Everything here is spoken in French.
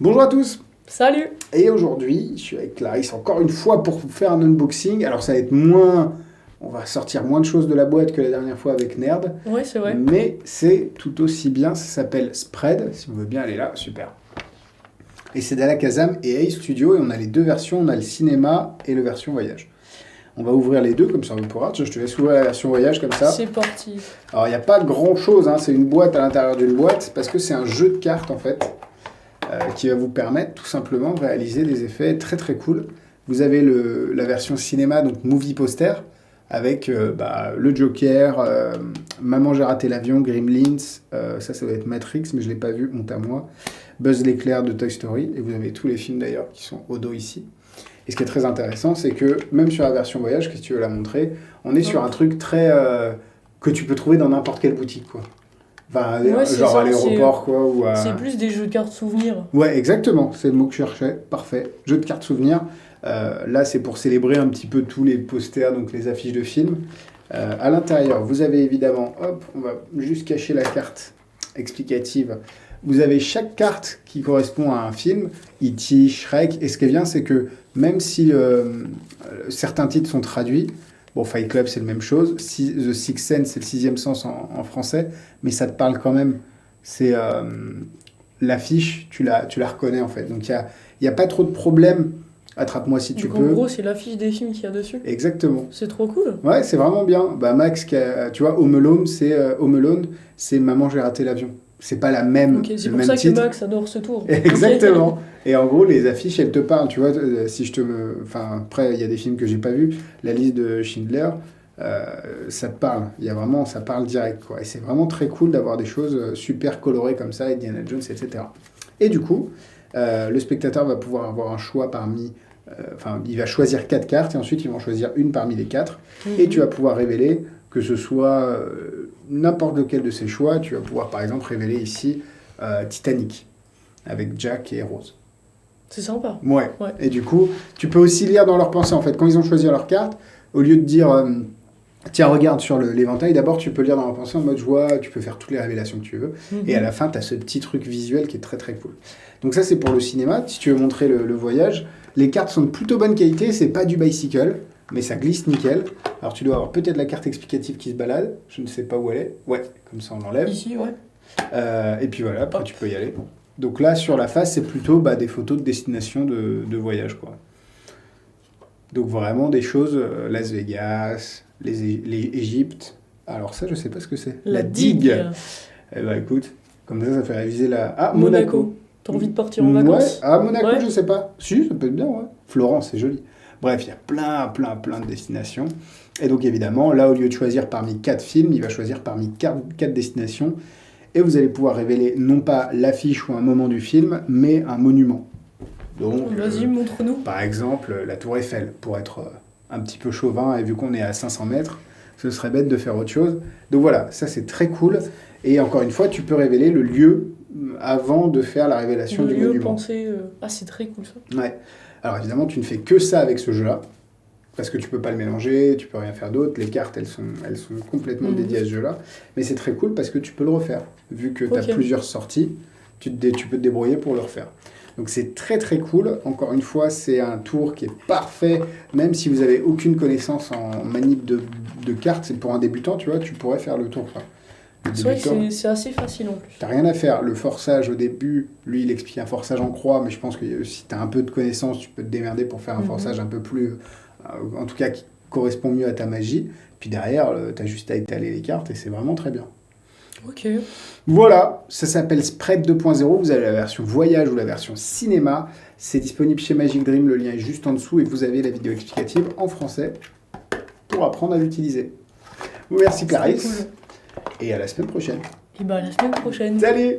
Bonjour à tous. Salut. Et aujourd'hui, je suis avec Clarisse encore une fois pour vous faire un unboxing. Alors ça va être moins... On va sortir moins de choses de la boîte que la dernière fois avec Nerd. Oui, c'est vrai. Mais c'est tout aussi bien. Ça s'appelle Spread. Si on veut bien aller là, super. Et c'est d'Alakazam et Ace Studio. Et on a les deux versions. On a le cinéma et la version voyage. On va ouvrir les deux, comme ça on pourra. Je te laisse ouvrir la version voyage comme ça. C'est parti. Alors il n'y a pas grand chose, hein. C'est une boîte à l'intérieur d'une boîte, parce que c'est un jeu de cartes en fait, qui va vous permettre tout simplement de réaliser des effets très très cool. Vous avez la version cinéma, donc movie poster, avec le Joker, Maman j'ai raté l'avion, Gremlins, ça doit être Matrix, mais je ne l'ai pas vu, honte à moi, Buzz l'éclair de Toy Story, et vous avez tous les films d'ailleurs qui sont au dos ici. Et ce qui est très intéressant, c'est que même sur la version voyage, que tu veux la montrer, on est sur un truc très que tu peux trouver dans n'importe quelle boutique, quoi. Enfin, ouais, genre ça, à l'aéroport, quoi. Ou à... C'est plus des jeux de cartes souvenirs. Ouais, exactement, c'est le mot que je cherchais. Parfait. Jeu de cartes souvenirs. Là, c'est pour célébrer un petit peu tous les posters, donc les affiches de films. À l'intérieur, vous avez évidemment, hop, on va juste cacher la carte explicative. Vous avez chaque carte qui correspond à un film, E.T., Shrek, et ce qui est bien, c'est que même si certains titres sont traduits, bon, Fight Club, c'est la même chose, The Sixth Sense, c'est le sixième sens en français, mais ça te parle quand même. C'est l'affiche, tu la reconnais en fait. Donc, il n'y a pas trop de problème. Attrape-moi si tu peux. En gros, c'est l'affiche des films qu'il y a dessus. Exactement. C'est trop cool. Ouais, c'est vraiment bien. Bah, Max, tu vois, Home Alone, c'est Maman, j'ai raté l'avion. C'est pas la même. Okay, c'est pour ça que Max adore ce tour. Exactement. Et en gros, les affiches, elles te parlent. Tu vois, si je te Enfin, après, il y a des films que j'ai pas vus. La liste de Schindler, ça te parle. Il y a vraiment, ça parle direct, quoi. Et c'est vraiment très cool d'avoir des choses super colorées comme ça, Indiana Jones, etc. Et du coup, le spectateur va pouvoir avoir un choix parmi. Enfin, il va choisir 4 cartes et ensuite, ils vont choisir une parmi les 4. Et tu vas pouvoir révéler que ce soit n'importe lequel de ces choix. Tu vas pouvoir, par exemple, révéler ici Titanic avec Jack et Rose. C'est sympa. Ouais. Et du coup, tu peux aussi lire dans leurs pensées, en fait. Quand ils ont choisi leur carte, au lieu de dire tiens, regarde sur l'éventail, d'abord, tu peux lire dans leurs pensées en mode joie, tu peux faire toutes les révélations que tu veux. Et à la fin, tu as ce petit truc visuel qui est très, très cool. Donc ça, c'est pour le cinéma. Si tu veux montrer le voyage, les cartes sont de plutôt bonne qualité. C'est pas du bicycle, mais ça glisse nickel. Alors, tu dois avoir peut-être la carte explicative qui se balade. Je ne sais pas où elle est. Ouais, comme ça, on l'enlève. Ici, ouais. Et puis voilà, après, tu peux y aller. Donc là, sur la face, c'est plutôt des photos de destination de voyage, quoi. Donc vraiment des choses, Las Vegas, les Égyptes. Alors ça, je sais pas ce que c'est. La digue. Eh ben écoute, comme ça fait réviser la... Ah, Monaco. T'as envie de partir en vacances? Ouais. Ah, Monaco, ouais. Je sais pas. Si, ça peut être bien, ouais. Florence, c'est joli. Bref, il y a plein de destinations. Et donc évidemment, là, au lieu de choisir parmi 4 films, il va choisir parmi 4 destinations. Et vous allez pouvoir révéler non pas l'affiche ou un moment du film, mais un monument. Donc, vas-y, montre-nous. Par exemple, la Tour Eiffel, pour être un petit peu chauvin, et vu qu'on est à 500 mètres, ce serait bête de faire autre chose. Donc voilà, ça c'est très cool. Et encore une fois, tu peux révéler le lieu avant de faire la révélation du monument. Ah, c'est très cool ça. Ouais. Alors évidemment, tu ne fais que ça avec ce jeu-là, parce que tu peux pas le mélanger, tu peux rien faire d'autre. Les cartes, elles sont complètement dédiées à ce jeu-là. Mais c'est très cool parce que tu peux le refaire. Vu que tu as plusieurs sorties, tu peux te débrouiller pour le refaire. Donc c'est très très cool. Encore une fois, c'est un tour qui est parfait. Même si vous n'avez aucune connaissance en manip de cartes, c'est pour un débutant, tu vois, tu pourrais faire le tour. C'est vrai que c'est assez facile en plus. T'as rien à faire. Le forçage au début, lui, il explique un forçage en croix, mais je pense que si tu as un peu de connaissance, tu peux te démerder pour faire un forçage un peu plus... en tout cas, qui correspond mieux à ta magie. Puis derrière, tu as juste à étaler les cartes et c'est vraiment très bien. Ok. Voilà, ça s'appelle Spread 2.0. Vous avez la version voyage ou la version cinéma. C'est disponible chez Magic Dream. Le lien est juste en dessous et vous avez la vidéo explicative en français pour apprendre à l'utiliser. Merci Clarisse. Cool. Et à la semaine prochaine. Et à la semaine prochaine. Salut!